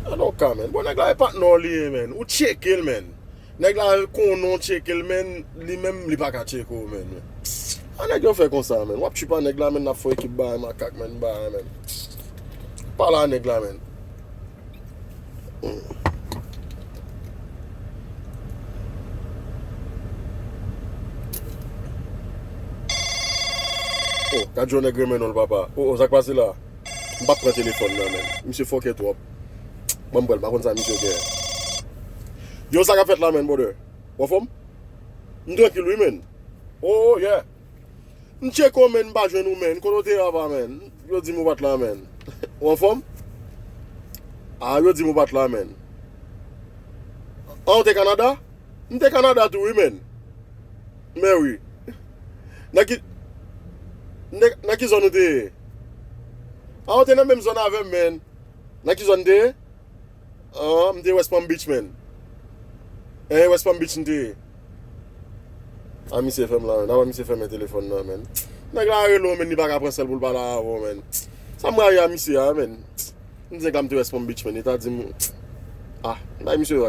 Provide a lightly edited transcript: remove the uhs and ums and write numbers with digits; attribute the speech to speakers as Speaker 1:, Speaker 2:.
Speaker 1: I don't come, man. But nèg la pas non li, man. Ou check il, man. Nèg la kon non check il, man. Li même li pas ka check ou, man. A nèg yo fait comme ça, man. Wap tu pas nèg la, man, n'a fò équipe ba, makak, man, ba, man. Pas la nèg la, man. Oh, ka jone gremen on papa. Oh, ça passe là. M'pas prendre téléphone là, man. Monsieur fuck it trop. M'mbel, par contre ça monsieur bien. Yo ça ka fait là, man, brother. Ou femme? M'tranquille oui, man. Oh, yeah. M'check on, man, ba jeune ou, man. Kote avant, man. Yo di mou bat là, man. Ou femme? Ah, yo di mou bat là, man. Ah, on te Canada? M'te Canada tout, oui, man. Mais oui. N'a qui zone de? Ah, on te dans même zone avec, man. N'a qui zone de? Ah, m'te West Palm Beach, man. West Palm Beach n'te. Ah, monsieur femme là, man. Ah, monsieur femme téléphone là, man. N'a la relo, man, ni pas prendre celle pour le parler avant, man. Ça m'a ya monsieur, man. M'te comme West Palm Beach, man. Il t'a dit, ah, là, monsieur